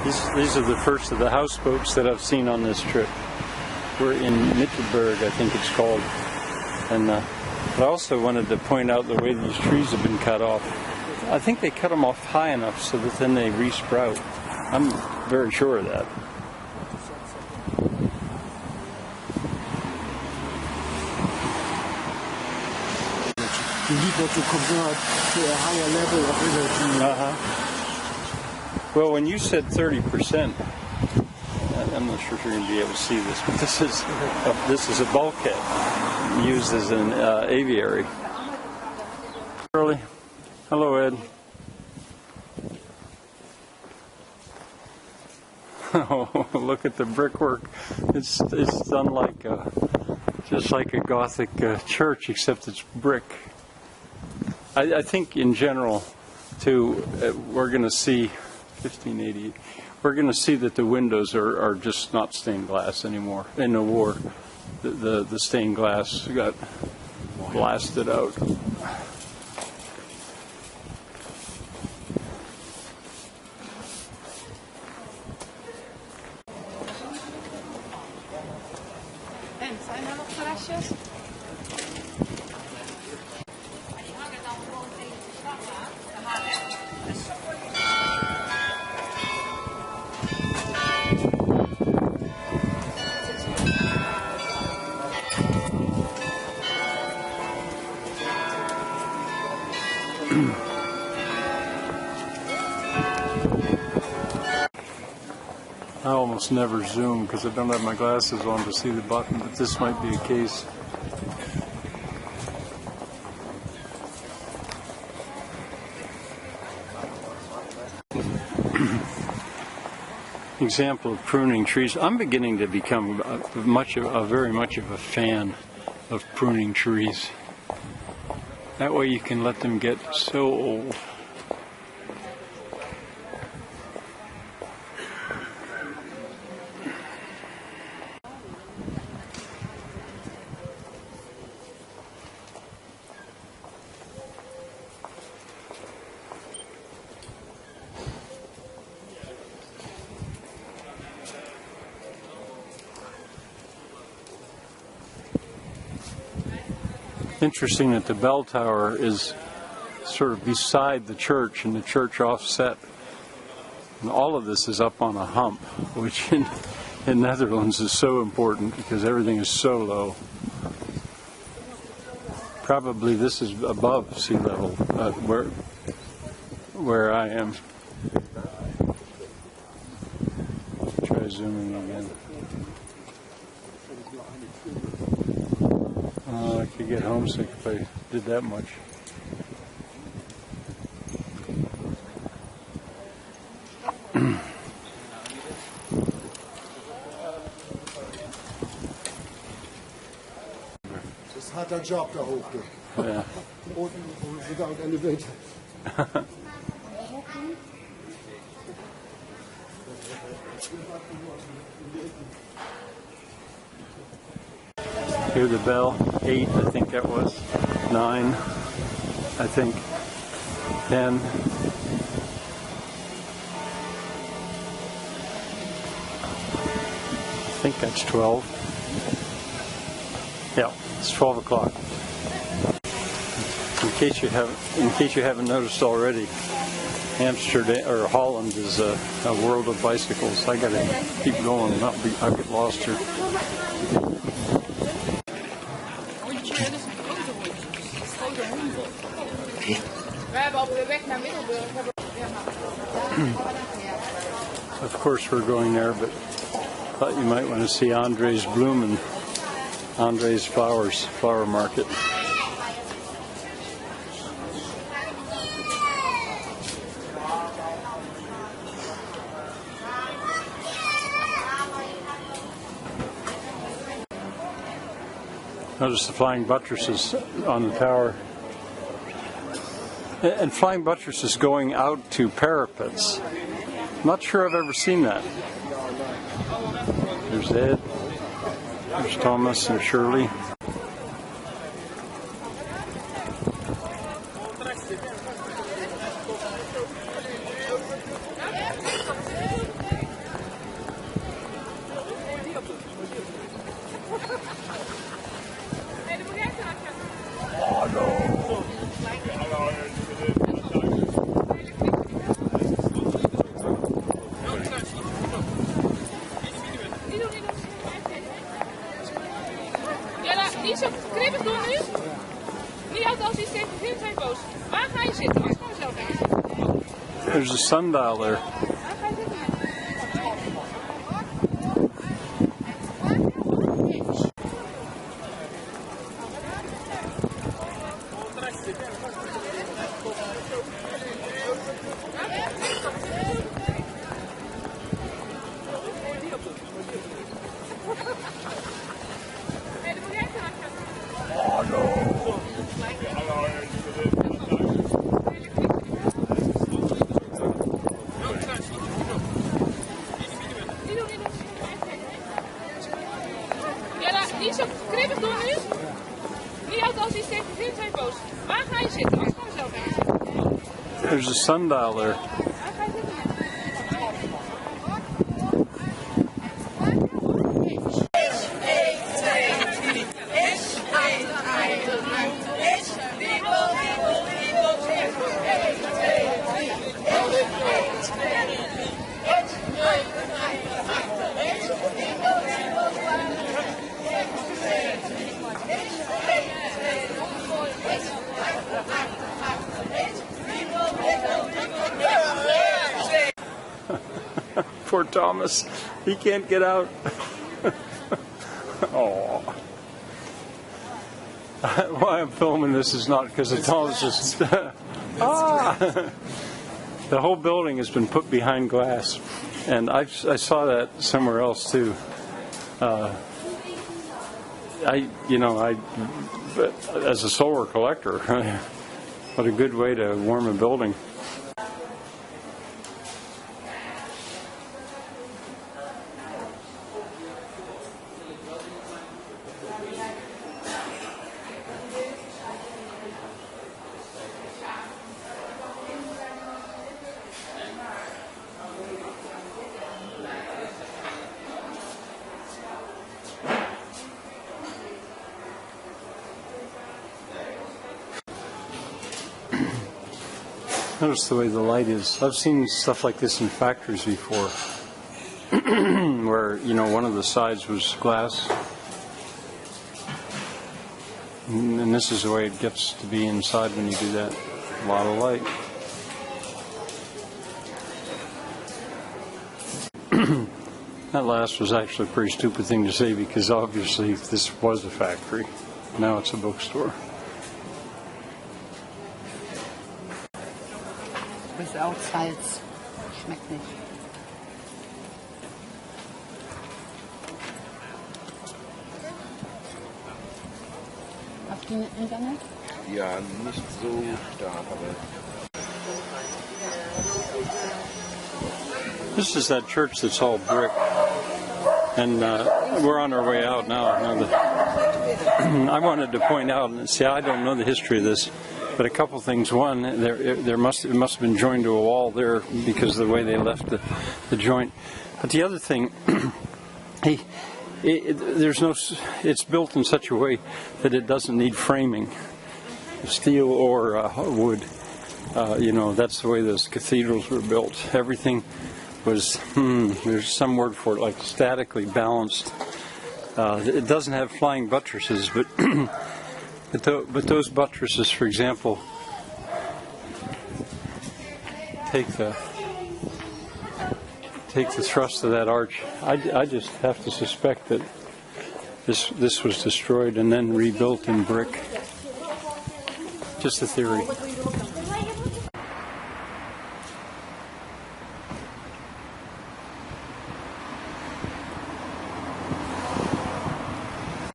These are the first of the houseboats that I've seen on this trip. We're in Middelburg, I think it's called. And but I also wanted to point out the way these trees have been cut off. I think they cut them off high enough so that then they resprout. I'm very sure of that. You need to convert to a higher level of energy. Well, when you said 30%, I'm not sure if you're going to be able to see this, but this is a bulkhead used as an aviary. Shirley, hello, Ed. Oh, look at the brickwork. It's done like just like a Gothic church, except it's brick. I think in general, too, we're going to see 1580. We're going to see that the windows are just not stained glass anymore. In the war, the stained glass got blasted out. En zijn er nog flesjes? I almost never zoom because I don't have my glasses on to see the button, but this might be a case. Example of pruning trees. I'm beginning to become very much of a fan of pruning trees. That way you can let them get so old. Interesting that the bell tower is sort of beside the church and the church offset. And all of this is up on a hump, which in Netherlands is so important because everything is so low. Probably this is above sea level where I am. Try zooming again. I could get homesick if I did that much. It's a harder job to hold. Yeah. Without elevator. Hear the bell. 8, I think that was. 9, I think. 10. I think that's 12. Yeah, it's 12 o'clock. In case you haven't noticed already, Amsterdam or Holland is a world of bicycles. I gotta keep going. I'll get lost here. Of course we're going there, but thought you might want to see Andre's Bloom and Andre's flower market. Notice the flying buttresses on the tower. And flying buttresses going out to parapets. Not sure I've ever seen that. There's Ed. There's Thomas and Shirley. There's a sundial there. Niet zo kribbig doen nu. Niet altijd als iets tegen vindt, zijn boos. Waar ga je zitten? Als gewoon zo gaan. There's a sundial there. Waar ga je zitten? Poor Thomas. He can't get out. Oh. Why I'm filming this is not because the Thomas just... Ah! The whole building has been put behind glass. And I saw that somewhere else too. As a solar collector, what a good way to warm a building. Notice the way the light is. I've seen stuff like this in factories before, where, one of the sides was glass. And this is the way it gets to be inside when you do that. A lot of light. That last was actually a pretty stupid thing to say because obviously this was a factory. Now it's a bookstore. Without Salz. Schmeckt nicht. Habt ihr Internet? Ja, nicht so stark, aber... This is that church that's all brick. And we're on our way out now. I wanted to point out, see, I don't know the history of this, but a couple things. One, it must have been joined to a wall there because of the way they left the joint. But the other thing, it's built in such a way that it doesn't need framing, steel or wood. That's the way those cathedrals were built. Everything was, there's some word for it, like statically balanced. It doesn't have flying buttresses, but but those buttresses, for example, take the thrust of that arch. I just have to suspect that this was destroyed and then rebuilt in brick. Just a theory.